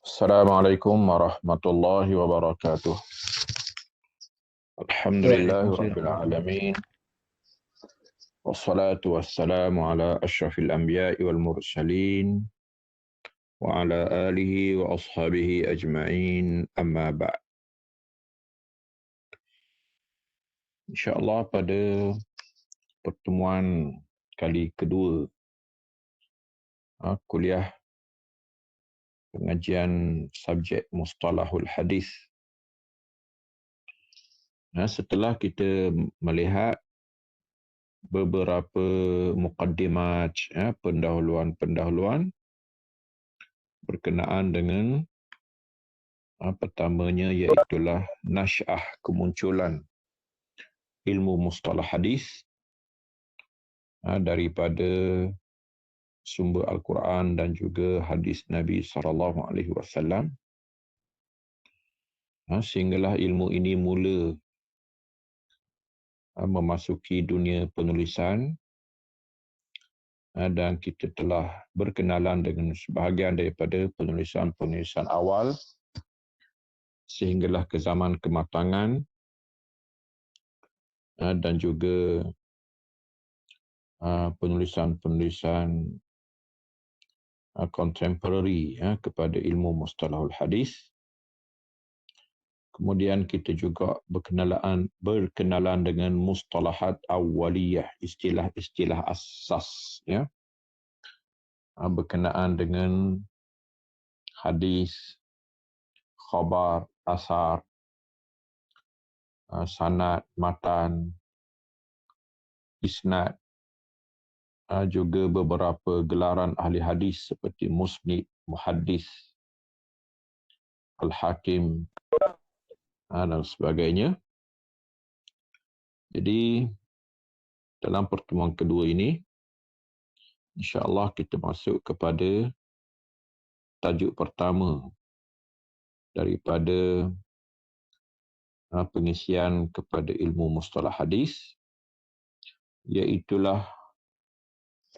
Assalamualaikum warahmatullahi wabarakatuh. Alhamdulillahi rabbil Waalaikumsalam. alamin. Wassalatu wassalamu ala asyrafil anbiya'i wal mursalin wa ala alihi wa ashabihi ajma'in, amma ba'd. InsyaAllah pada pertemuan kali kedua kuliah pengajian subjek mustalahul hadis. Setelah kita melihat beberapa muqaddimat, pendahuluan-pendahuluan berkenaan dengan pertamanya iaitulah nasy'ah, kemunculan ilmu mustalah hadis daripada sumber Al-Quran dan juga hadis Nabi SAW, sehinggalah ilmu ini mula memasuki dunia penulisan, dan kita telah berkenalan dengan sebahagian daripada penulisan-penulisan awal sehinggalah ke zaman kematangan dan juga penulisan-penulisan contemporary kepada ilmu mustalahul hadis. Kemudian kita juga berkenalan dengan mustalahat awaliyah, istilah-istilah asas, berkenaan dengan hadis, khabar, asar, sanad, matan, isnad, juga beberapa gelaran ahli hadis seperti musnid, muhaddis, al-hakim, dan sebagainya. Jadi dalam pertemuan kedua ini, insya-Allah kita masuk kepada tajuk pertama daripada pengisian kepada ilmu mustalah hadis, iaitulah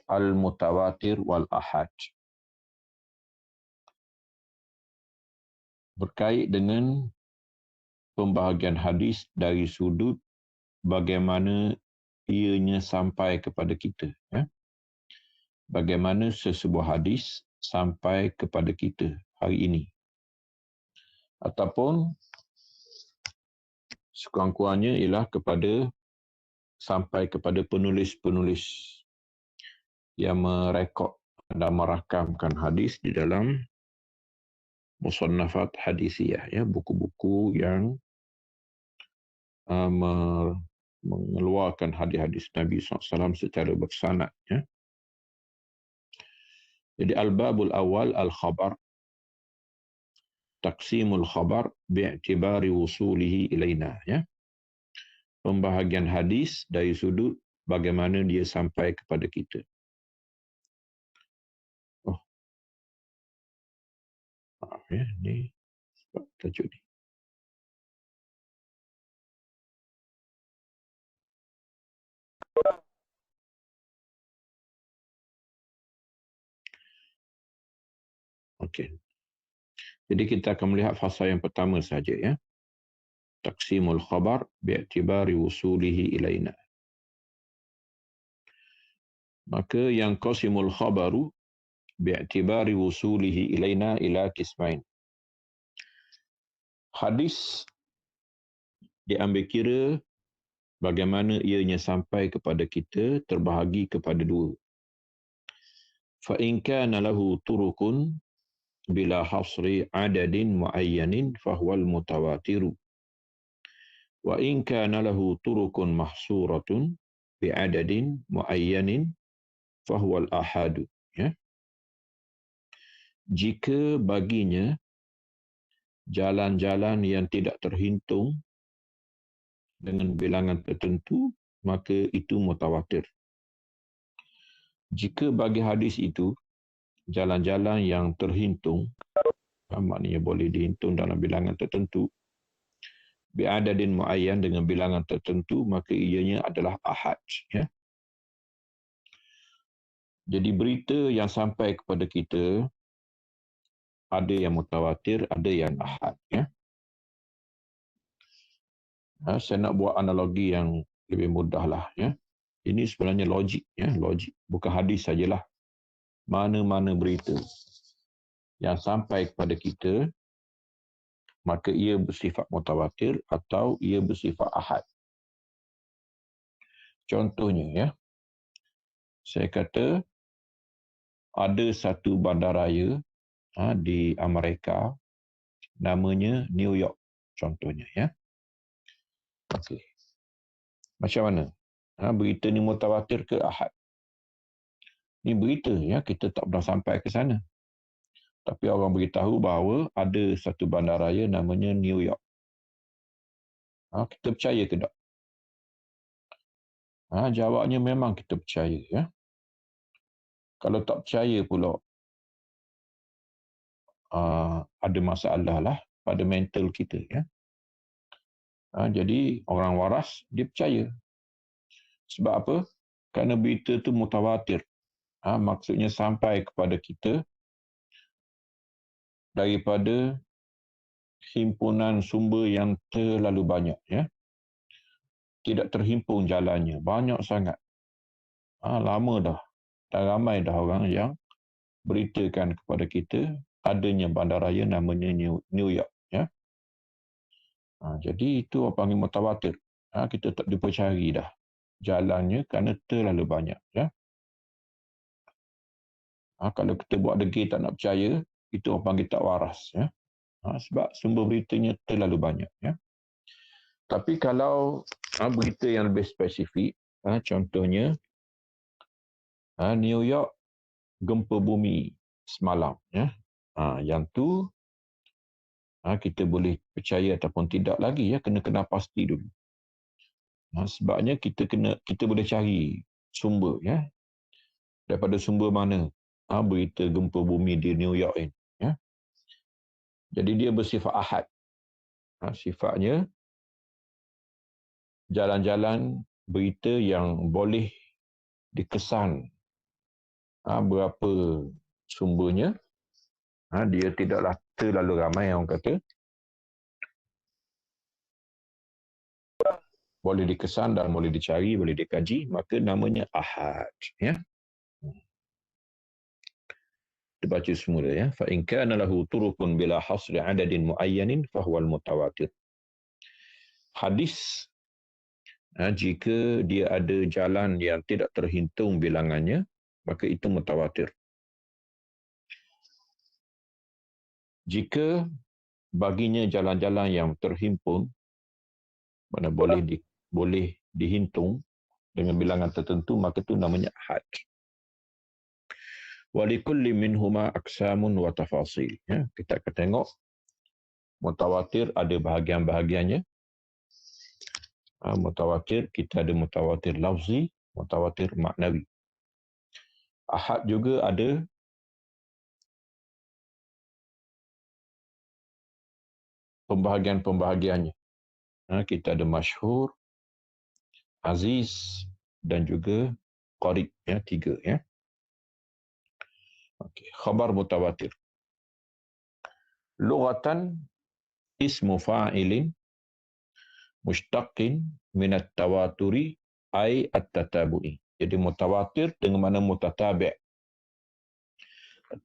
al-mutawatir wal ahad. Berkait dengan pembahagian hadis dari sudut bagaimana ianya sampai kepada kita. Bagaimana sesebuah hadis sampai kepada kita hari ini. Ataupun sekurang-kurangnya ialah sampai kepada penulis-penulis yang merekod dan merakamkan hadis di dalam musannafat hadisiyah, buku-buku yang mengeluarkan hadis-hadis Nabi SAW secara bersanad. Jadi al-babul awal al-khabar, taqsimul khabar bi'tibari wusulihi ilaina. Pembahagian hadis dari sudut bagaimana dia sampai kepada kita. Maaf ni tajuk ni. Okey. Jadi kita akan melihat fasa yang pertama saja, Taqsimul khabar bi'tibari wusulihi ilaina. Maka yang qasimul khabaru bi'tibari wusulihi ilaina ila qismain. Hadis diambil kira bagaimana ianya sampai kepada kita terbahagi kepada dua. Fa in kana lahu turukun bila hasri adadin muayyanin fahuwal mutawatiru. Wa in kana lahu turukun mahsuratun bi'adadin muayyanin fahuwal ahadu. Jika baginya jalan-jalan yang tidak terhitung dengan bilangan tertentu, maka itu mutawatir. Jika bagi hadis itu jalan-jalan yang terhitung, maknanya boleh dihitung dalam bilangan tertentu, bi'adadin muayyan, dengan bilangan tertentu, maka ianya adalah ahad. Jadi berita yang sampai kepada kita ada yang mutawatir, ada yang ahad. Ya. Saya nak buat analogi yang lebih mudah lah. Ya. Ini sebenarnya logik. Ya. Logik. Bukan hadis sajalah. Mana-mana berita yang sampai kepada kita, maka ia bersifat mutawatir atau ia bersifat ahad. Contohnya, ya, saya kata ada satu bandaraya di Amerika, namanya New York, contohnya. Ya. Okey. Macam mana? Berita ni mutawatir ke ahad? Ini berita, ya, kita tak pernah sampai ke sana. Tapi orang beritahu bahawa ada satu bandaraya namanya New York. Kita percaya ke tak? Jawabnya memang kita percaya. Ya. Kalau tak percaya pula, ada masalah lah pada mental kita. Ya. Jadi orang waras, dia percaya. Sebab apa? Kerana berita tu mutawatir. Maksudnya sampai kepada kita daripada himpunan sumber yang terlalu banyak. Ya. Tidak terhimpun jalannya. Banyak sangat. Lama dah. Dan ramai dah orang yang beritakan kepada kita adanya bandaraya namanya New York. Ya. Jadi itu apa panggil mutawatir. Kita tak dipercayai dah jalannya kerana terlalu banyak. Ya. Kalau kita buat degil tak nak percaya, itu orang panggil tak waras. Ya. Sebab sumber beritanya terlalu banyak. Ya. Tapi kalau berita yang lebih spesifik, contohnya New York gempa bumi semalam. Ya. Yang tu kita boleh percaya ataupun tidak lagi. Ya. Kena pasti dulu. Sebabnya kita boleh cari sumber. Ya. Daripada sumber mana berita gempa bumi di New York ini. Ya. Jadi dia bersifat ahad. Sifatnya jalan-jalan berita yang boleh dikesan berapa sumbernya. Dia tidaklah terlalu ramai orang kata. Boleh dikesan dan boleh dicari, boleh dikaji, maka namanya ahad. Ya. Kita baca semula. Ya. Fa in kana lahu turuqun bila hasri adadin muayyanin fa huwa al-mutawatir. Hadis jika dia ada jalan yang tidak terhitung bilangannya, maka itu mutawatir. Jika baginya jalan-jalan yang terhimpun, mana boleh dihitung dengan bilangan tertentu, maka itu namanya ahad. Walikulli minhuma aqsamun wa tafasil. Ya, kita akan tengok mutawatir ada bahagian-bahagiannya. Mutawatir, kita ada mutawatir lafzi, mutawatir maknawi. Ahad juga ada pembahagian-pembahagiannya. Kita ada masyhur, aziz dan juga qarib. Ya, 3. Ya. Okay. Khabar mutawatir. Lughatan ismu fa'ilin mushtaqin minat tawaturi ay at-tatabu'i. Jadi mutawatir dengan mana mutatabi'.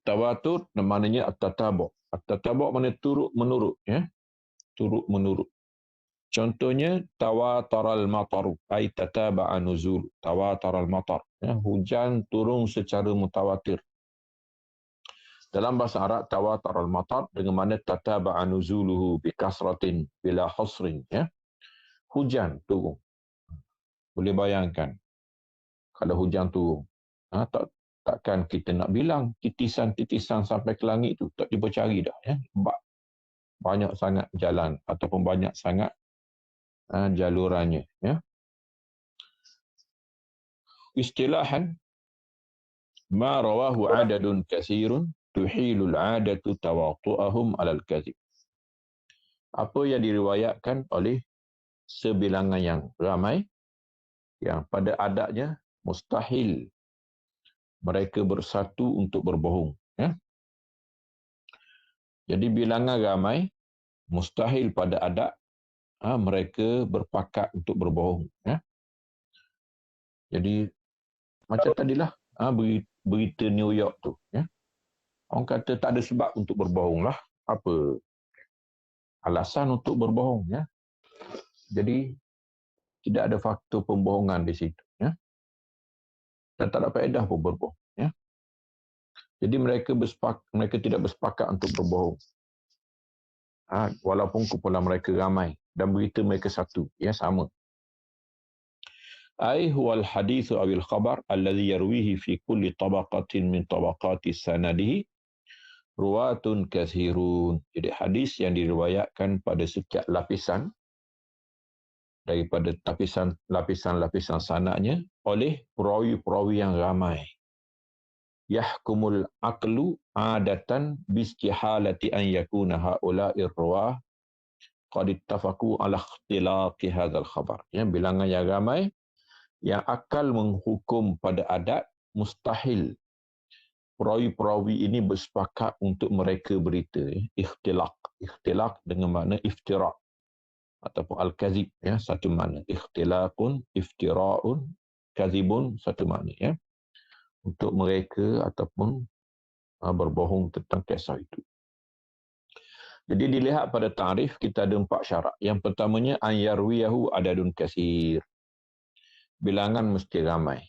Tawatur maknanya at-tatabu'. At-tatabu' maknanya turut menurut. Ya. Turut menurut. Contohnya tawataral mataru ay tataba'a nuzul. Tawataral matar. Ya. Hujan turun secara mutawatir. Dalam bahasa Arab, tawatar al-matar dengan mana tataba'a nuzuluhu bi kasratin bila hasrin. Ya. Hujan turun. Boleh bayangkan kalau hujan turun. Takkan kita nak bilang titisan-titisan sampai ke langit itu. Tak dipercari dah. Ya. Banyak sangat jalan ataupun banyak sangat jalurannya. Ya. Istilahan, ma rawahu adadun kasirun tuhilul adatu tawatu'ahum alal kazib. Apa yang diriwayatkan oleh sebilangan yang ramai yang pada adatnya mustahil mereka bersatu untuk berbohong. Ya. Jadi bilangan ramai, mustahil pada adat mereka berpakat untuk berbohong. Ya. Jadi macam tadilah berita New York tu. Ya. Orang kata tak ada sebab untuk berbohong lah. Apa alasan untuk berbohong? Ya. Jadi tidak ada faktor pembohongan di situ. Ya. Dan tak ada faedah pun berbohong. Ya. Jadi mereka tidak bersepakat untuk berbohong. Walaupun kumpulan mereka ramai dan berita mereka satu. Ya, sama. Ai huwal hadithu awil khabar alladhi yarwihi fi kulli tabaqatin min tabaqati sanadihi ruwatun kathirun. Jadi hadis yang diriwayatkan pada setiap lapisan daripada lapisan-lapisan sanadnya oleh perawi-perawi yang ramai. Yahkumul aqlu adatan bistihalati an yakuna haula'ir ruwah qad ittafaqu ala ikhtilaqi hadzal khabar. Ya, bilangan yang ramai yang akal menghukum pada adat mustahil perawi-perawi ini bersepakat untuk mereka berita. Ikhtilaq dengan makna iftira' ataupun al-kazib, ya, satu makna. Ikhtilaqun, iftira'un, kazibun, satu makna, ya. Untuk mereka ataupun berbohong tentang kisah itu. Jadi dilihat pada tarif kita ada 4 syarat. Yang pertamanya an yarwiyahu adadun kasir. Bilangan mesti ramai.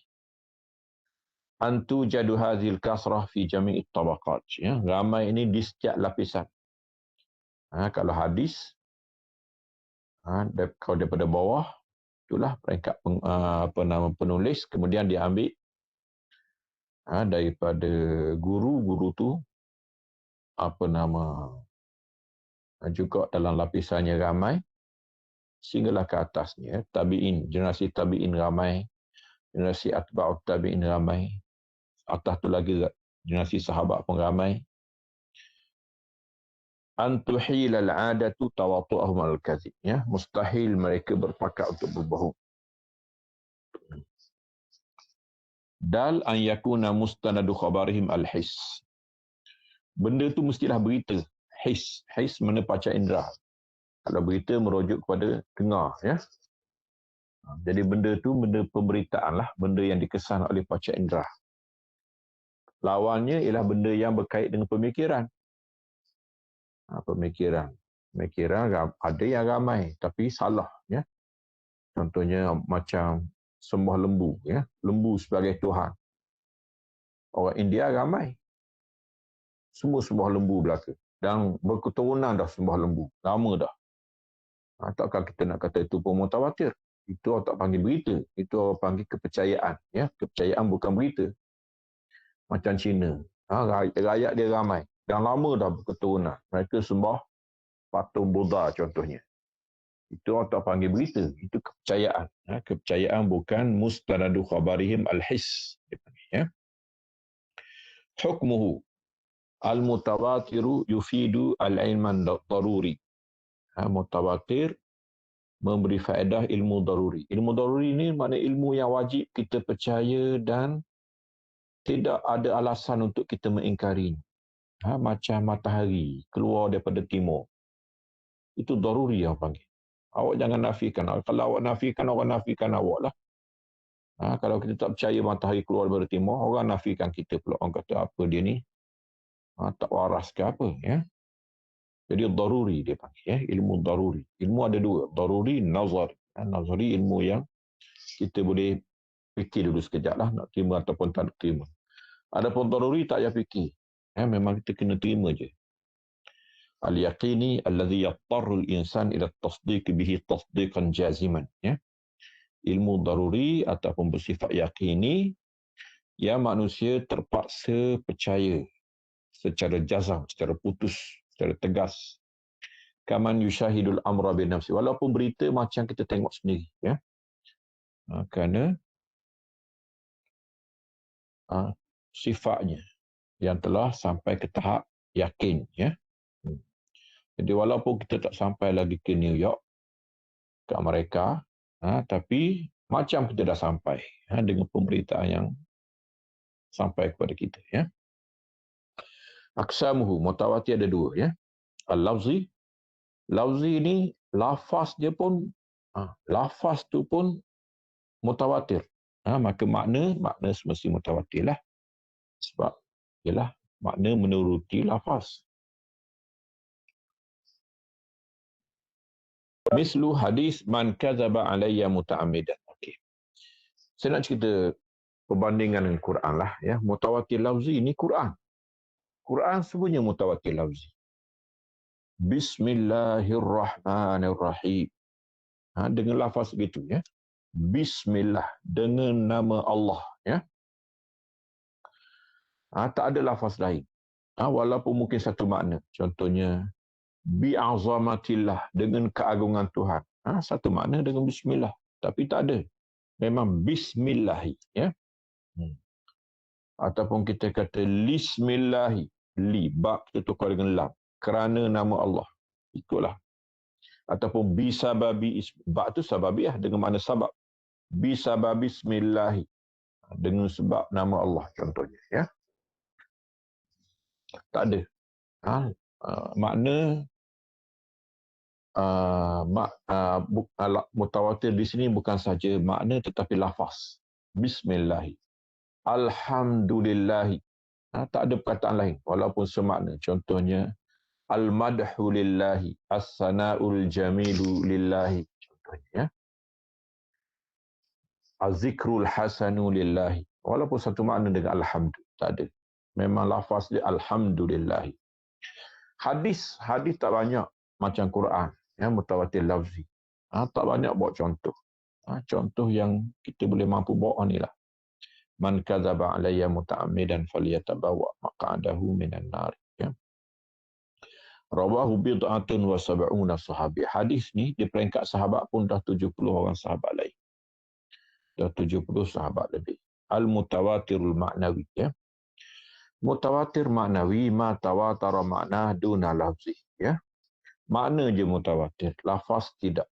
Antu jadu hazil kasrah fi jami'it tabaqat. Ya, ramai ini di setiap lapisan. Kalau hadis kalau daripada bawah itulah peringkat penulis, kemudian diambil daripada guru tu juga dalam lapisannya ramai sehinggalah ke atasnya tabi'in, generasi tabi'in ramai, generasi atba'ut tabi'in ramai, atas tu lagi generasi sahabat pun ramai. Antuhil al-adatu tawatu'ahum al-kazib, ya, mustahil mereka berpakat untuk berbohong. Dal an yakuna mustanadu khabarihim al-his. Benda tu mestilah berita. His mana panca indera. Kalau berita merujuk kepada dengar, ya. Jadi benda tu benda pemberitaan lah, benda yang dikesan oleh panca indera. Lawannya ialah benda yang berkait dengan pemikiran. Pemikiran ada yang ramai tapi salah, ya. Contohnya macam sembah lembu, ya. Lembu sebagai Tuhan. Orang India ramai. Semua sembah lembu belaka. Dan berketurunan dah sembah lembu. Lama dah. Takkan kita nak kata itu pun mutawatir. Itu orang tak panggil berita. Itu orang panggil kepercayaan. Ya? Kepercayaan bukan berita. Macam Cina. Rakyat dia ramai. Dan lama dah berketurunan. Mereka sembah patung Buddha contohnya. Itu orang tak panggil berita. Itu kepercayaan. Kepercayaan bukan mustanadu khabarihim al-his. Ya? Hukmuhu al-mutawatiru yufidu al-ilman daruri. Mutawatir memberi faedah ilmu daruri. Ilmu daruri ini makna ilmu yang wajib kita percaya dan tidak ada alasan untuk kita mengingkari. Macam matahari keluar daripada timur. Itu daruri yang panggil. Awak jangan nafikan. Kalau awak nafikan, orang nafikan awak lah. Kalau kita tak percaya matahari keluar daripada timur, orang nafikan kita pula. Orang kata apa dia ni? Tak waras ke apa, ya? Jadi daruri dia panggil, ya, ilmu daruri. Ilmu ada dua, daruri, nazar. Nazari ilmu yang kita boleh fikir dulu sekejap lah nak terima ataupun tak nak terima. Adapun daruri tak payah fikir. Memang kita kena terima je. Al-yaqini alladhi yattarru al-insan ila at-tasdiq bihi tasdiqan jaziman, ya. Ilmu daruri ataupun bersifat yaqini yang manusia terpaksa percaya secara jazam, secara putus, secara tegas. Kaman yushahidul amra bin nafsi. Walaupun berita macam kita tengok sendiri, ya. Kerana sifatnya yang telah sampai ke tahap yakin, ya. Jadi walaupun kita tak sampai lagi ke New York, ke Amerika, tapi macam kita dah sampai dengan pemberitaan yang sampai kepada kita, ya. Aqsamuhu, mutawatir ada dua, ya. Al-lafzi, lafzi ni lafaz dia pun, lafaz tu pun mutawatir. Maka makna semesti mutawatir lah. Sebab ialah makna menuruti lafaz. Mislu hadis man kadzaba alayya muta'ammidan. Okey. Saya nak cerita perbandingan dengan Quran lah ya. Mutawatir lafzi ni Quran. Quran sebenarnya mutawatir lafzi. Bismillahirrahmanirrahim. Dengan lafaz begitu ya. Bismillah, dengan nama Allah ya. Tak ada lafaz lain. Walaupun mungkin satu makna. Contohnya bi'azamatillah, dengan keagungan Tuhan. Satu makna dengan bismillah, tapi tak ada. Memang bismillahi ya. Ataupun kita kata lismillahi, li, ba kita tukar dengan lam, kerana nama Allah. Ikutlah. Ataupun bisababi, ba tu sababiah dengan makna sabab. Bisababi bismillahi, dengan sebab nama Allah contohnya ya. Tak ada. Makna mutawatir di sini bukan saja makna tetapi lafaz. Bismillahi, alhamdulillahi. Tak ada perkataan lain walaupun semakna. Contohnya al-madhu lillahi, as-sana'ul jamilu lillahi. Contohnya ya. Az-zikrul hasanu lillahi. Walaupun satu makna dengan alhamdu, tak ada. Memang lafaz dia alhamdulillahi. Hadis tak banyak macam Quran ya, mutawatir lafzi. Tak banyak buat contoh. Contoh yang kita boleh mampu bawa ni lah. Man kadzaba alayya muta'ammidan falyatabawa maq'adahu minan nar ya. Rawahu bid'atun wa sab'una sahabi. Hadis ni di peringkat sahabat pun dah 70 orang sahabat lain. Dah 70 sahabat lebih. Al-mutawatirul ma'nawi ya. Mutawatir maknawi ma tawatara makna duna lafzi ya. Makna je mutawatir, lafaz tidak.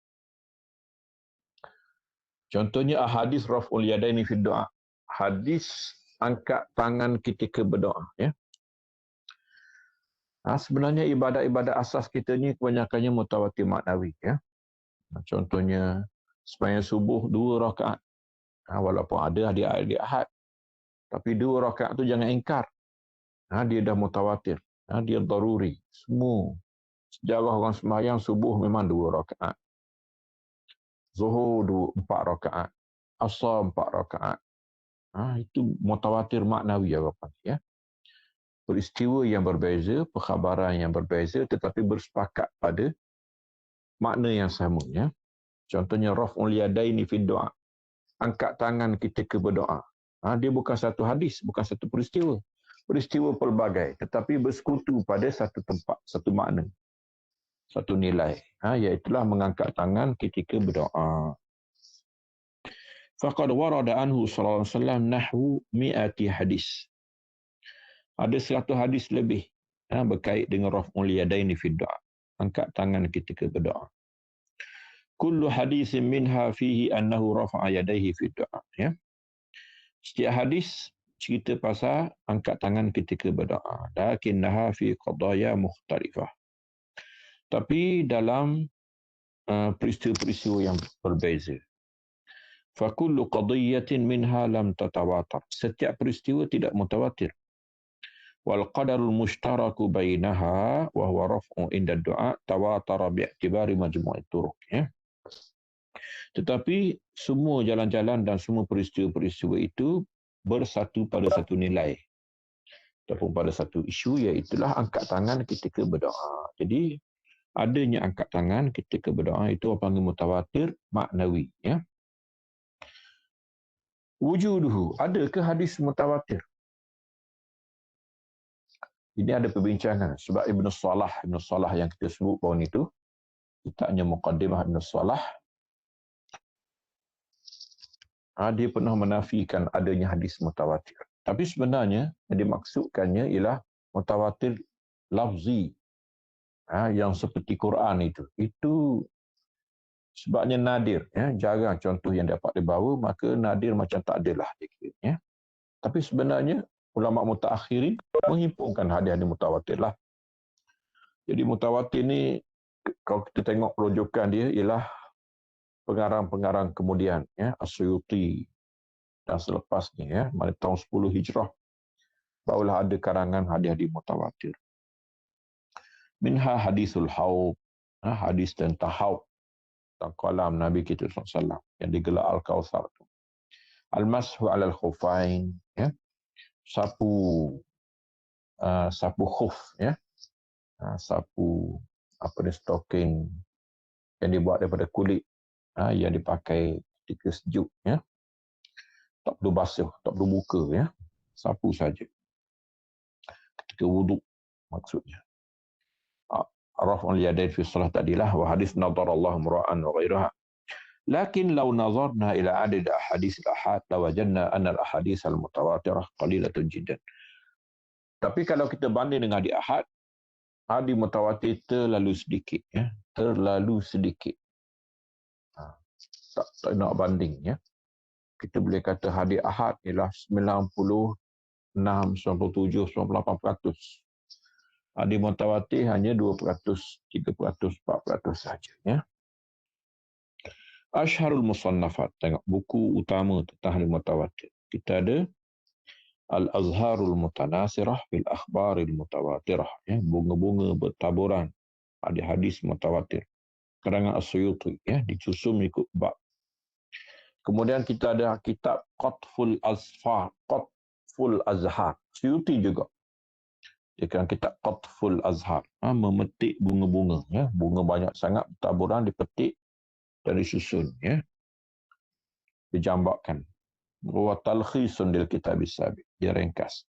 Contohnya hadis raf'ul yadaini fi doa. Hadis angkat tangan ketika berdoa ya. Sebenarnya ibadat-ibadat asas kita ni kebanyakannya mutawatir maknawi ya. Contohnya sembahyang subuh 2 rakaat. Walaupun ada hari Ahad, tapi 2 rakaat tu jangan ingkar. Dia dah mutawatir. Dia daruri. Semua sejarah orang sembahyang subuh memang 2 rakaat. Zuhur 4 rakaat. Asar 4 rakaat. Itu mutawatir maknawi apa ya. Peristiwa yang berbeza, perkhabaran yang berbeza tetapi bersepakat pada makna yang sama ya. Contohnya raf'ul yadaini fi doa. Angkat tangan ketika berdoa. Dia bukan satu hadis, bukan satu peristiwa. Peristiwa pelbagai, tetapi bersekutu pada satu tempat, satu makna, satu nilai. Iaitulah mengangkat tangan ketika berdoa. Faqad warada anhu sallallahu alaihi wasallam nahwu 100 hadis. Ada 100 hadis lebih berkait dengan raf'ul yadaini fi doa. Angkat tangan ketika berdoa. Kullu hadisin minha fihi annahu rafa'a yadayhi fi doa. Ya. Setiap hadis cerita pasal angkat tangan ketika berdoa. Lakinnaha fi qadaya mukhtalifah. Tapi dalam peristiwa-peristiwa yang berbeza. Fa kullu qadiyatin minha lam tatawatar. Setiap peristiwa tidak mutawatir. Wal qadarul mushtaraku bainaha wa huwa raf'u inda du'a tawatara bi'tibari majmu'i turuq ya. Tetapi semua jalan-jalan dan semua peristiwa-peristiwa itu bersatu pada satu nilai ataupun pada satu isu, iaitulah angkat tangan ketika berdoa. Jadi adanya angkat tangan ketika berdoa itu apa panggil mutawatir maknawi ya. Wujuduhu, adakah hadis mutawatir? Ini ada perbincangan sebab Ibn Salah yang kita sebut bawah itu, kitabnya Muqaddimah Ibn Salah, dia pernah menafikan adanya hadis mutawatir. Tapi sebenarnya yang dimaksudkannya ialah mutawatir lafzi yang seperti Quran itu. Itu sebabnya nadir. Jarang contoh yang dapat dibawa, maka nadir macam tak adalah. Tapi sebenarnya ulama' mutaakhirin menghimpunkan hadis-hadis mutawatir lah. Jadi mutawatir ni kalau kita tengok rujukan dia ialah pengarang-pengarang kemudian, ya, As-Suyuti dan selepasnya, ya, pada tahun 10 Hijrah barulah ada karangan hadis-hadis mutawatir. Minha hadisul haub, hadis tentang haub, tentang kolam Nabi kita SAW yang digelar Al-Kawthar. Al-mashu alal khufain, ya, sapu khuf, ya, sapu stocking yang dibuat daripada kulit, yang dipakai ketika sejuk, ya, tak perlu basuh, tak perlu buka, ya, sapu saja ketika wuduk maksudnya. Raf'ul yadain fi salat tadilah wa hadis nadarallahu mura'an wa ghairaha. Lakin law nazarna ila adad ahadits al-ahad lawajadna anna al-ahadits al-mutawatirah qalilatun jiddan. Tapi kalau kita banding dengan hadis ahad, hadis mutawatir terlalu sedikit, ya, terlalu sedikit. Tak nak banding, ya. Kita boleh kata hadis ahad ialah 96, 97, 98%. Hadis mutawatir hanya 2%, 3%, 4% saja, ya. Asharul musannafat, tengok buku utama tentang hadis mutawatir. Kita ada Al-Azharul Mutanasirah fil Akhbaril Mutawatirah, ya, bunga-bunga bertaburan hadis-hadis mutawatir. Karangan As-Suyuti, ya, disusun ikut bab. Kemudian kita ada kitab Qatful Azhar. Suyuti juga. Dia kan kitab Qatful Azhar, memetik bunga-bunga, ya, bunga banyak sangat bertaburan dipetik dan disusun, ya, dijambakkan. Wa talkhisun lil kitab as-sabiq, dia ringkas.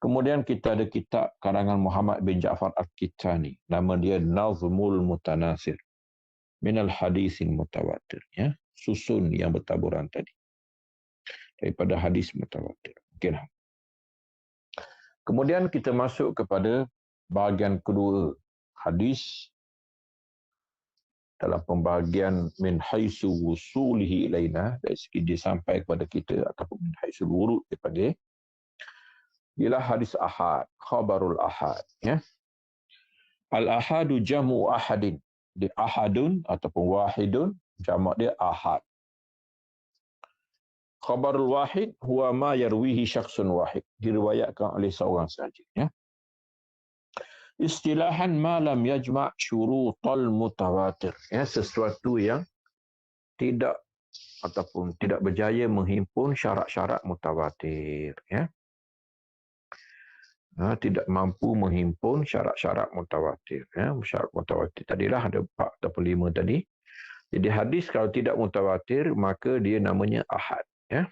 Kemudian kita ada kitab karangan Muhammad bin Ja'far Al-Kittani, nama dia Nazmul Mutanasir minal hadisin mutawatir, ya, susun yang bertaburan tadi daripada hadis mutawatir. Okeylah. Kemudian kita masuk kepada bahagian kedua hadis dalam pembahagian min haisu wusulihi ilaina, dari segi dia sampai kepada kita, ataupun min haisul wurud dipanggil, ialah hadis ahad, khabarul ahad, ya. Al-ahadu jamu ahadin, di ahadun ataupun wahidun, jamak dia ahad. Khabarul wahid huwa ma yarwihi syakhsun wahid, diriwayatkan oleh seorang sahaja, ya. Istilahan ma lam yajma' syurutal mutawatir, ya, sesuatu yang tidak ataupun tidak berjaya menghimpun syarat-syarat mutawatir, ya. Tidak mampu menghimpun syarat-syarat mutawatir, ya. Syarat mutawatir tadilah ada 4 ataupun 5 tadi. Jadi hadis kalau tidak mutawatir maka dia namanya ahad, ya.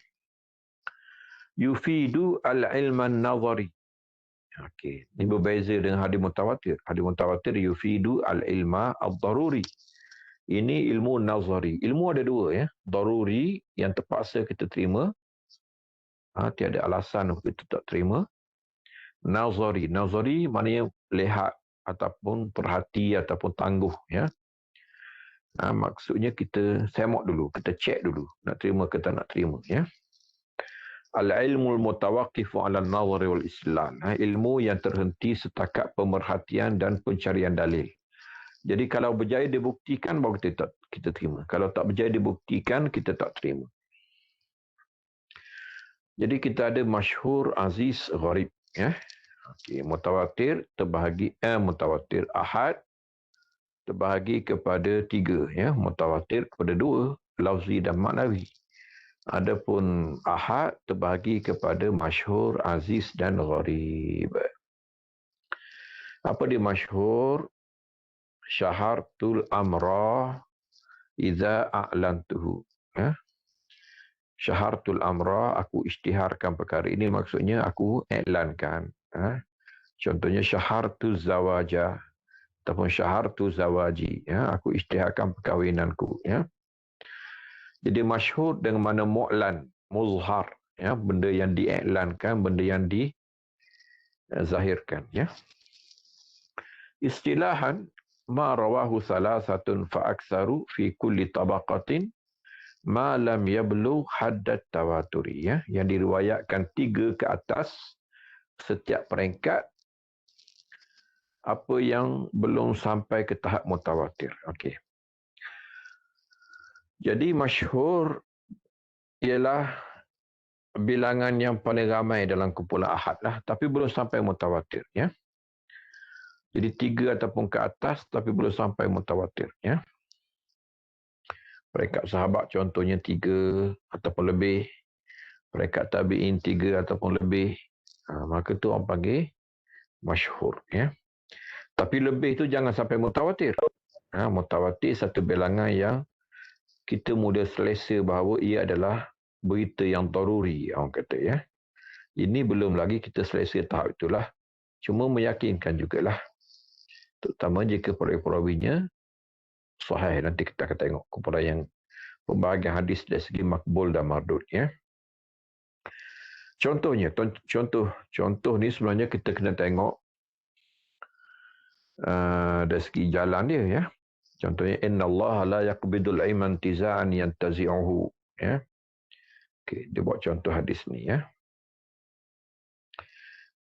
Yufidu al-ilman nazari. Okey, ini berbeza dengan hadis mutawatir. Hadis mutawatir yufidu al-ilma ad-daruri. Ini ilmu nazari. Ilmu ada 2, ya. Daruri yang terpaksa kita terima. Tiada alasan kita tak terima. Nazari. Nazari maknanya lihat ataupun perhati ataupun tangguh, ya. Maksudnya kita semak dulu, kita cek dulu nak terima ke tak nak terima, ya. Al-ilmul mutawaqqifu 'ala an-nazari wal islam. Ilmu yang terhenti setakat pemerhatian dan pencarian dalil. Jadi kalau berjaya dibuktikan baru kita terima. Kalau tak berjaya dibuktikan kita tak terima. Jadi kita ada masyhur, aziz, gharib, ya. Okey, mutawatir terbahagi mutawatir ahad terbahagi kepada 3, ya. Mutawatir kepada 2, lafzi dan maknawi. Adapun ahad terbahagi kepada masyhur, aziz dan gharib. Apa dia masyhur? Syahartul amra idza a'lantuhu, ya. Syahartul amra, aku isytiharkan perkara ini, maksudnya aku iklankan, ya. Contohnya syahartu zawaja ataupun syahartu zawaji, ya, aku isytiharkan perkahwinanku, ya. Jadi masyhur dengan mana mu'lan, muzhar, ya, benda yang diiklankan, benda yang dizahirkan, ya. Istilahan ma rawahu salasatun fa aktsaru fi kulli tabaqatin ma lam yablugh haddat tawaturi, ya, yang diriwayatkan 3 ke atas setiap peringkat apa yang belum sampai ke tahap mutawatir. Okey. Jadi masyhur ialah bilangan yang paling ramai dalam kumpulan ahad lah, tapi belum sampai mutawatir, ya. Jadi 3 ataupun ke atas tapi belum sampai mutawatir, ya. Peringkat sahabat contohnya 3 ataupun lebih. Peringkat tabi'in 3 ataupun lebih. Maka tu orang panggil masyhur, ya. Tapi lebih tu jangan sampai mutawatir. Mutawatir satu bilangan yang kita mudah selesa bahawa ia adalah berita yang daruri, orang kata, ya. Ini belum lagi kita selesa tahap itulah. Cuma meyakinkan jugalah. Terutama jika perawi-perawinya sahih. Nanti kita akan tengok kepada yang pembahagian hadis dari segi makbul dan mardud, ya. Contohnya, contoh ni sebenarnya kita kena tengok dari segi jalan dia, ya. Contohnya, Inna Allah la yaqbidul iman tiza'an yantazi'uhu, ya. Okay, dia buat contoh hadis ni, ya.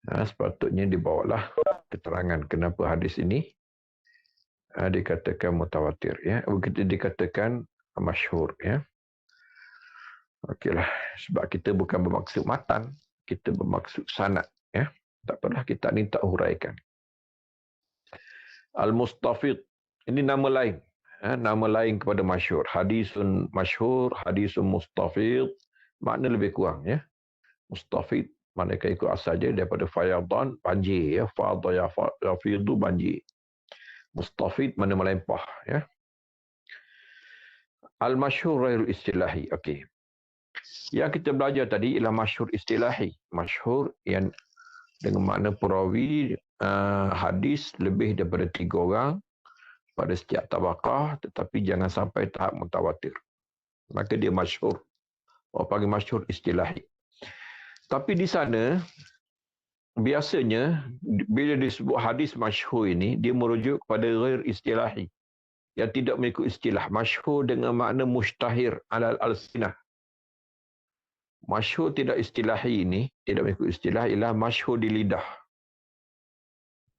Sepatutnya dibawalah keterangan kenapa hadis ini dikatakan mutawatir, ya. Begitu dikatakan masyhur, ya. Okeylah, sebab kita bukan bermaksud matan, kita bermaksud sanad, ya. Tak apalah, kita ni tak huraikan. Al-Mustafid, ini nama lain. Nama lain kepada masyhur. Hadisun masyhur, hadisun mustafid, makna lebih kurang, ya. Mustafid, maknanya ikut asal je daripada fayadan, banjir, ya. Fadha yafidu, banjir. Mustafid, makna melimpah, ya. Al-masyhur ghairul istilahi, okey. Yang kita belajar tadi ialah masyhur istilahi. Masyhur yang dengan makna perawi hadis lebih daripada 3 orang pada setiap tabaqah, tetapi jangan sampai tahap mutawatir. Maka dia masyhur. Orang panggil masyhur istilahi. Tapi di sana, biasanya bila disebut hadis masyhur ini, dia merujuk kepada ghair istilahi. Yang tidak mengikut istilah. Masyhur dengan makna mustahir alal al-sinah. Masyhur tidak istilahi ini, tidak mengikut istilah, ialah masyhur di lidah.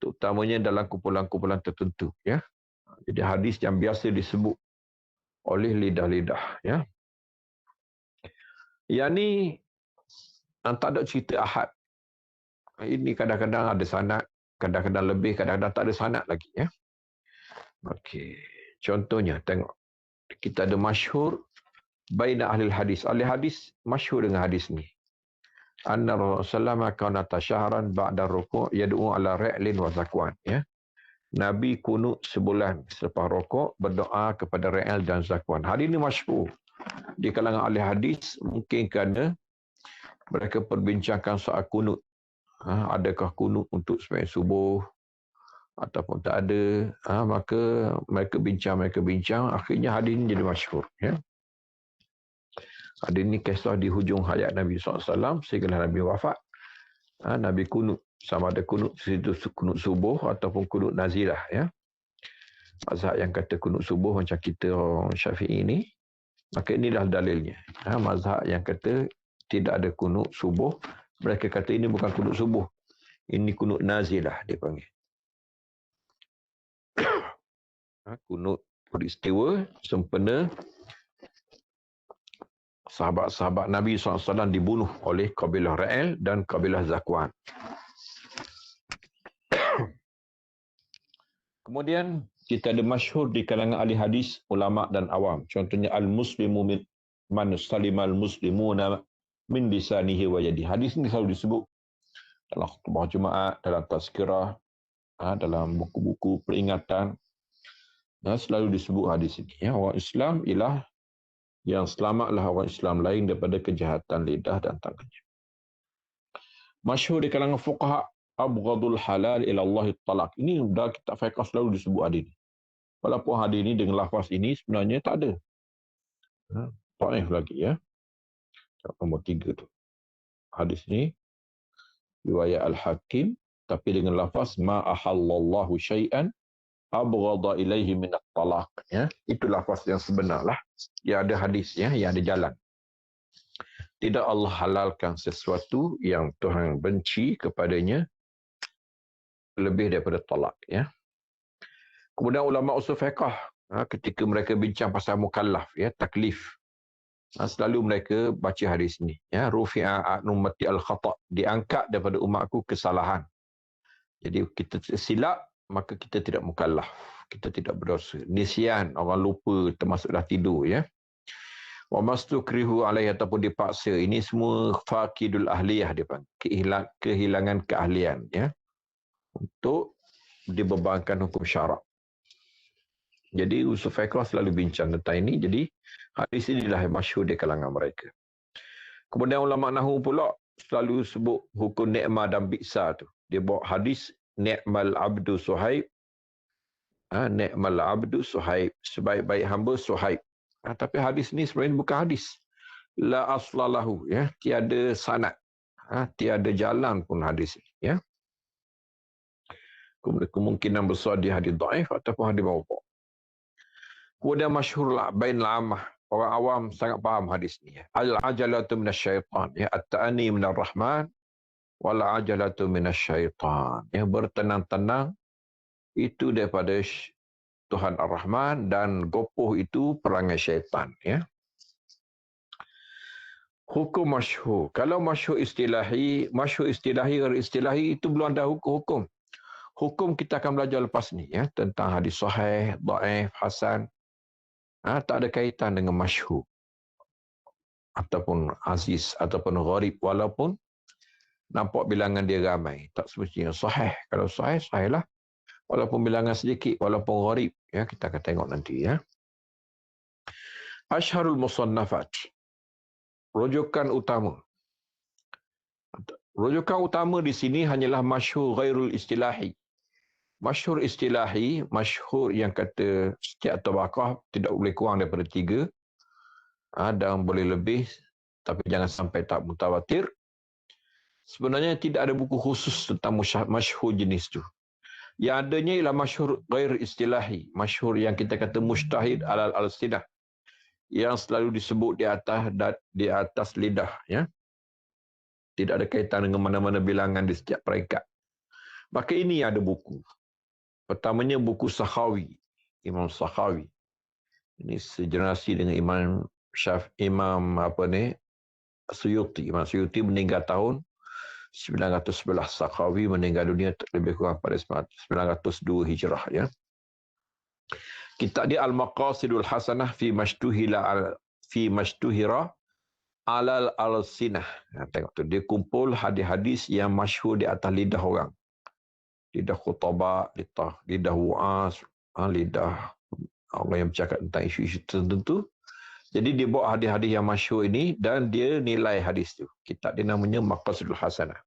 Terutamanya dalam kumpulan-kumpulan tertentu, ya. Jadi hadis yang biasa disebut oleh lidah-lidah, ya. Yang ni tak ada cerita ahad. Ini kadang-kadang ada sanad, kadang-kadang lebih, kadang-kadang tak ada sanad lagi, ya. Okey. Contohnya, tengok. Kita ada masyhur baina ahli hadis. Ahli hadis masyhur dengan hadis ni. Anna Rasulullah kana tashahran ba'da ruku' yad'u ala ra'lin wa zakwan, ya. Nabi kunut sebulan selepas rukuk berdoa kepada Ra'al dan Zakwan. Hadis ini masyhur di kalangan ahli hadis, mungkin kerana mereka perbincangkan soal kunut. Adakah kunut untuk sembahyang subuh ataupun tak ada? Maka mereka bincang, akhirnya hadis ini jadi masyhur, ya. Hadis ini kisah di hujung hayat Nabi SAW sehingga Nabi wafat. Nabi kunut, sama ada kunut situ kunut subuh ataupun kunut nazilah, ya. Mazhab yang kata kunut subuh macam kita orang Syafi'i ini, maka inilah dalilnya. Mazhab yang kata tidak ada kunut subuh, mereka kata ini bukan kunut subuh, ini kunut nazilah dia panggil. Kunut peristiwa sempena sahabat-sahabat Nabi SAW dibunuh oleh kabilah Ra'al dan kabilah Zakwan. Kemudian kita ada masyhur di kalangan ahli hadis, ulama dan awam. Contohnya al-muslimu man salimal muslimuna min lisanihi wa yadihi. Hadis ini selalu disebut dalam khutbah Jumaat, dalam tazkirah, dalam buku-buku peringatan. Selalu disebut hadis ini. Ya, orang Islam ialah yang selamatlah orang Islam lain daripada kejahatan lidah dan tangannya. Masyhur di kalangan fuqaha, abghadul halal ila Allah talaq. Ini dah kitab fiqh selalu disebut hadis ini. Walaupun hadis ini dengan lafaz ini sebenarnya tak ada. Dhaif lagi, ya. Nombor 3 tu. Hadis ini riwayat Al-Hakim tapi dengan lafaz ma ahallallahu syai'an abghadha ilaihi min at-talaq, ya. Itu lafaz yang sebenarlah. Yang ada hadis, ya, yang ada jalan. Tidak Allah halalkan sesuatu yang Tuhan benci kepadanya lebih daripada talak, ya. Kemudian ulama usul fiqh, ketika mereka bincang pasal mukallaf, ya, taklif, selalu mereka baca hadis ni, ya, rufi'a an ummati al-khata', diangkat daripada umatku kesalahan. Jadi kita silap, maka kita tidak mukallaf, kita tidak berdosa. Nisyan, orang lupa, termasuk dah tidur, ya. Wa mastukrihu alaihi, ataupun dipaksa, ini semua faqidul ahliyah, dia panggil, kehilangan keahlian, ya, untuk dibebankan hukum syarak. Jadi usul fiqh selalu bincang tentang ini. Jadi hadis inilah yang masyhur di kalangan mereka. Kemudian ulama nahwu pula selalu sebut hukum ni'mah dan bi'sa tu. Dia bawa hadis ni'mal abdu Suhaib. Ni'mal abdu Suhaib, sebaik-baik hamba Suhaib. Tapi hadis ni sebenarnya bukan hadis. La aslalahu, ya, tiada sanad. Tiada jalan pun hadis ni, ya. Kemungkinan besar dia hadis dhaif ataupun hadis mawdu'. Kemudian masyhurlah bain al-ammah, orang awam sangat faham hadis ni. Al-ajalatu minasyaitan, ya, at-ta'ani minar rahman wal ajalatu minasyaitan. Ya, bertenang-tenang itu daripada Tuhan Ar-Rahman, dan gopoh itu perangai syaitan, ya. Hukum masyhur. Kalau masyhur istilahi itu belum ada hukum. Hukum kita akan belajar lepas ni, ya, tentang hadis sahih, dhaif, hasan. Tak ada kaitan dengan masyhur ataupun aziz ataupun gharib, walaupun nampak bilangan dia ramai. Tak semestinya sahih. Kalau sahih, sahihlah. Walaupun bilangan sedikit, walaupun gharib, ya, kita akan tengok nanti, ya. Asyharul musannafat, rujukan utama. Rujukan utama di sini hanyalah masyhur ghairul istilahi. Masyhur istilahi, masyhur yang kata setiap tabaqah tidak boleh kurang daripada 3, dan boleh lebih, tapi jangan sampai tak mutawatir. Sebenarnya tidak ada buku khusus tentang masyhur jenis tu. Yang adanya ialah masyhur ghair istilahi, masyhur yang kita kata mujtahid alal al-sinah, yang selalu disebut di atas lidah, ya. Tidak ada kaitan dengan mana-mana bilangan di setiap peringkat. Maka ini ada buku. Pertamanya buku Sakhawi, Imam Sakhawi. Ini segenerasi dengan Imam Suyuti. Imam Suyuti meninggal tahun 911. Sakhawi meninggal dunia lebih kurang pada 902 Hijrah, ya. Kitab dia Al-Maqasidul Hasanah fi mashtuhira alal al-sinah. Tengok tu, dia kumpul hadis-hadis yang masyhur di atas lidah orang. Lidah khutbah, lidah wa'az, lidah orang yang bercakap tentang isu-isu tertentu. Jadi dia bawa hadis-hadis yang masyhur ini dan dia nilai hadis tu. Kitab dia namanya Maqasidul Hasanah.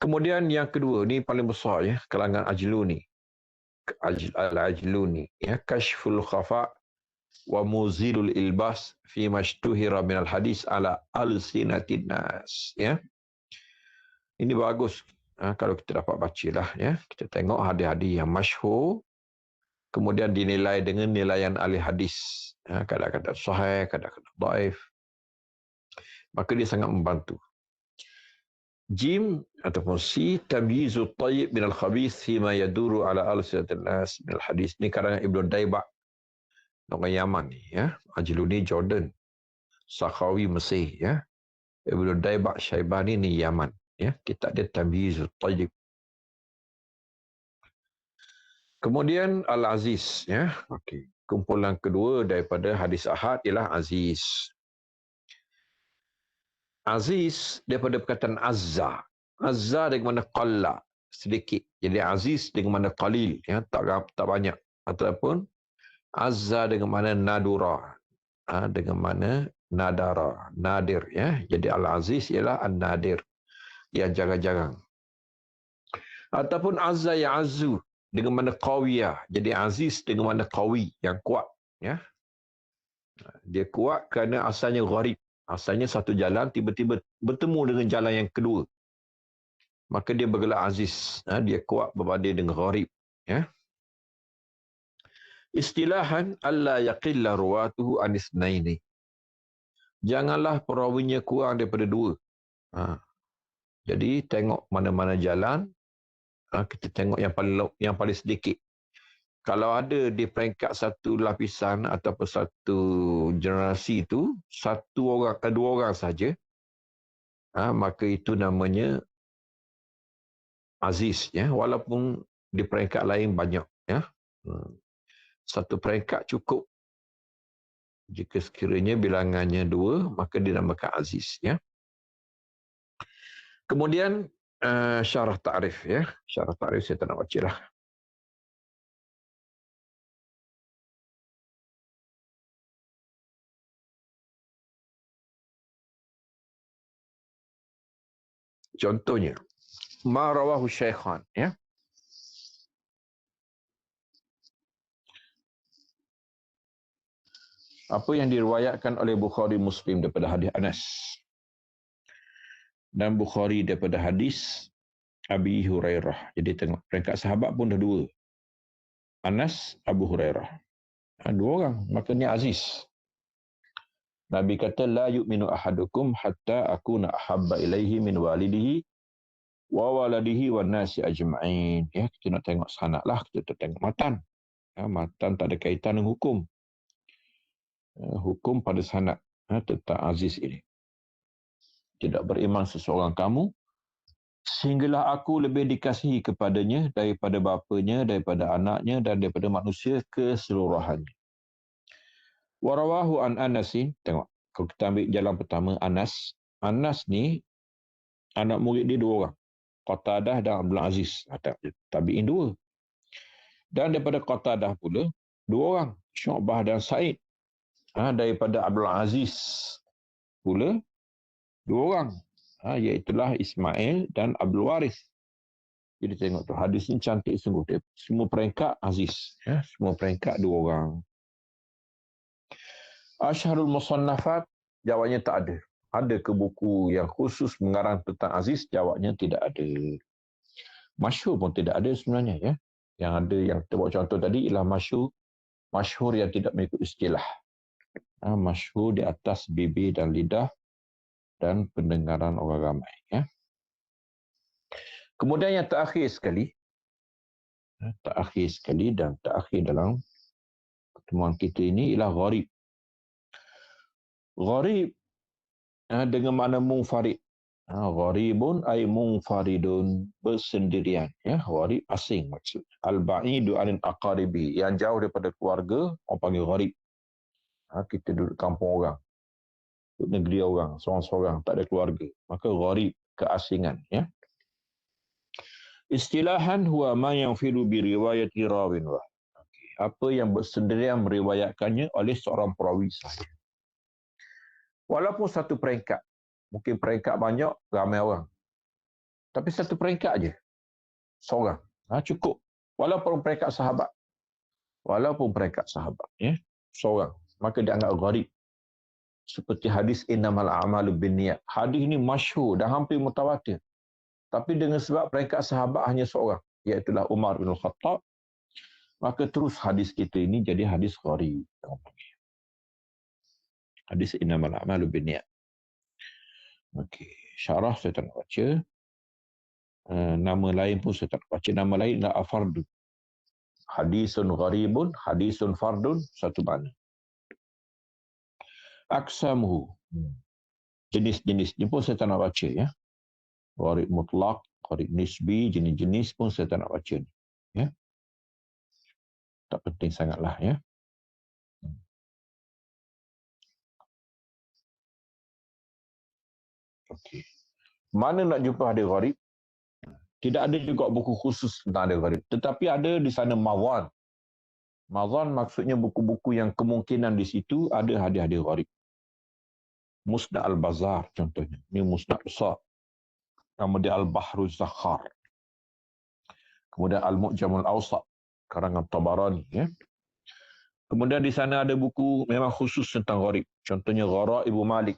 Kemudian yang kedua, ni paling besar, ya, kalangan Ajluni. Al-Ajluni, ya, Kashful Khafa wa Muzilul Ilbas fi mashtuhira minal hadis ala al-sinatin nas, ya. Ini bagus, kalau kita dapat bacalah, ya. Kita tengok hadis-hadis yang masyhur, kemudian dinilai dengan nilaian ahli hadis. Kadang-kadang sahih, kadang-kadang dhaif. Maka dia sangat membantu. Jim ataupun C, tamyizut tayyib minal khabith fima yaduru ala al-sinatin nas minal hadis. Ini karangan Ibnu Daibak, orang Yaman ni, ya. Ajluni Jordan, Sakhawi Mesir, ya. Ibnu Daibak Syaibani ni Yaman, ya. Kitab dia Tamyizut Tayyib. Kemudian Al-Aziz, ya. Okey. Kumpulan kedua daripada hadis ahad ialah Aziz. Aziz daripada perkataan azza. Azza dengan mana qalla, sedikit. Jadi aziz dengan mana qalil, ya, tak banyak. Ataupun azza dengan mana nadura, dengan mana nadara, nadir, ya. Jadi al-aziz ialah an-nadir, yang jarang-jarang. Ataupun azza ya azzu dengan mana qawiyah. Jadi aziz dengan mana qawi, yang kuat, ya. Dia kuat kerana asalnya gharib. Asalnya satu jalan, tiba-tiba bertemu dengan jalan yang kedua. Maka dia bergelar aziz. Dia kuat berbanding dengan gharib, ya. Istilahan alla yaqilla ruwatuhu anisnaini. Janganlah perawinya kurang daripada 2. Jadi tengok mana-mana jalan, Kita tengok yang paling sedikit. Kalau ada di peringkat satu lapisan ataupun satu generasi itu, satu orang atau dua orang saja, maka itu namanya aziz, ya, walaupun di peringkat lain banyak, ya. Satu peringkat cukup. Jika sekiranya bilangannya dua, maka dinamakan aziz, ya. Kemudian syarah ta'rif, ya. Syarah ta'rif saya tak nak baca lah. Contohnya, ma rawahu syaikhan, ya. Apa yang diriwayatkan oleh Bukhari Muslim daripada hadis Anas. Dan Bukhari daripada hadis Abi Hurairah. Jadi tengok, peringkat sahabat pun dah dua. Anas, Abu Hurairah. Dua orang, maknanya aziz. Nabi kata, la yu'minu ahadukum hatta akuna ahabba ilaihi min walidihi wa waladihi wa nasi ajma'in. Ya, kita nak tengok sanad lah, kita tengok matan. Matan tak ada kaitan dengan hukum. Hukum pada sanad tentang aziz ini. Tidak beriman seseorang kamu sehinggalah aku lebih dikasihi kepadanya daripada bapanya, daripada anaknya dan daripada manusia keseluruhannya. Warawahu an Anasin, tengok, kalau kita ambil jalan pertama Anas. Anas ni anak murid dia dua orang, Qatadah dan Abdul Aziz, tabi'in dua. Dan daripada Qatadah pula dua orang, Syu'bah dan Sa'id. Daripada Abdul Aziz pula dua orang, iaitulah Ismail dan Abdul Waris. Jadi tengok tu, hadis ni cantik sungguh. Semua peringkat aziz, ya, semua peringkat dua orang. Asyharul Musannafat, jawabnya tak ada. Ada ke buku yang khusus mengarang tentang aziz? Jawabnya tidak ada. Masyhur pun tidak ada sebenarnya, ya. Yang ada, yang kita buat contoh tadi ialah masyhur yang tidak mengikut istilah. Masyhur di atas bibir dan lidah dan pendengaran orang ramai, ya. Kemudian yang terakhir sekali dan terakhir dalam pertemuan kita ini ialah gharib. Gharib dengan makna munfarid. Gharibun ay munfaridun, bersendirian, ya. Gharib asing maksud. Al-ba'idu anil aqaribi, yang jauh daripada keluarga, orang panggil gharib. Kita duduk kampung orang, duduk negeri orang, seorang-seorang, tak ada keluarga, maka gharib, keasingan, ya. Istilahan huwa ma yanfidu bi riwayati rawin wah. Apa yang bersendirian meriwayatkannya oleh seorang perawi sahaja. Walaupun satu peringkat, mungkin peringkat banyak, ramai orang. Tapi satu peringkat aja, seorang, cukup. Walaupun peringkat sahabat, ya, seorang, maka dianggap gharib. Seperti hadis innamal a'malu binniyat. Hadis ini masyhur dan hampir mutawatir. Tapi dengan sebab peringkat sahabat hanya seorang, iaitulah Umar bin Khattab, maka terus hadis kita ini jadi hadis gharib. Hadis innamal a'malu binniyat. Okey, syarah saya tak nak baca. Nama lain pun saya tak nak baca. Nama lain adalah afardu. Hadisun gharibun, hadisun fardun, satu makna. Aksamuhu. Jenis-jenis ni pun saya tak nak baca, ya. Gharib mutlak, gharib nisbi, jenis-jenis pun saya tak nak baca ni, ya. Tak penting sangatlah, ya. Okey. Mana nak jumpa hadis gharib? Tidak ada juga buku khusus tentang hadis gharib. Tetapi ada di sana mawad. Mawad maksudnya buku-buku yang kemungkinan di situ ada hadis-hadis gharib. Musnad al-Bazar contohnya. Ini musnad besar. Nama dia Al-Bahrul Zakhar. Kemudian Al-Mu'jamul Awsat, karangan Tabarani, ya. Kemudian di sana ada buku memang khusus tentang gharib. Contohnya Ghara'ibu Malik,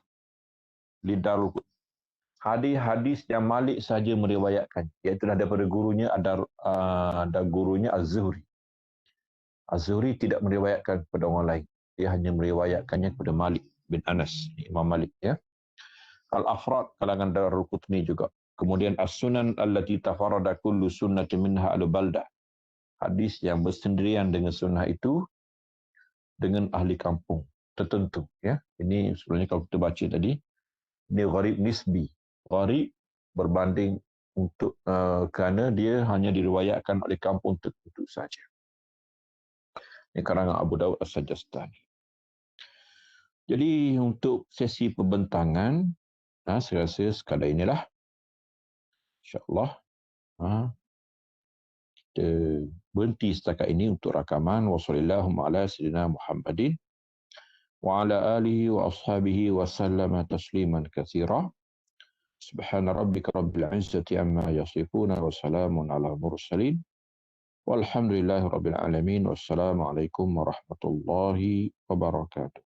Lidarul. Hadis-hadis yang Malik saja meriwayatkan, iaitu daripada gurunya ada gurunya Az-Zuhri. Az-Zuhri tidak meriwayatkan kepada orang lain. Dia hanya meriwayatkannya kepada Malik bin Anas, Imam Malik, ya. Al-Afrad, kalangan Darul Qutni juga. Kemudian as-sunan allati tafarrada kullu sunnati minha al-baldah. Hadis yang bersendirian dengan sunnah itu dengan ahli kampung tertentu. Ya, ini sebenarnya kalau kita baca tadi, ini gharib nisbi. Gharib berbanding untuk kerana dia hanya diriwayatkan oleh kampung tertentu saja. Ini karangan Abu Dawud As-Sajastani. Jadi untuk sesi pembentangan, saya rasa sekadar inilah. InsyaAllah. Kita berhenti setakat ini untuk rakaman. Wassalamualaikum ala sayyidina Muhammadin wa ala alihi wa ashabihi wa sallama tasliman katsira. Subhana rabbika rabbil izzati amma yasifuna wa salamun ala mursalin. Walhamdulillahi rabbil alamin. Wassalamualaikum warahmatullahi wabarakatuh.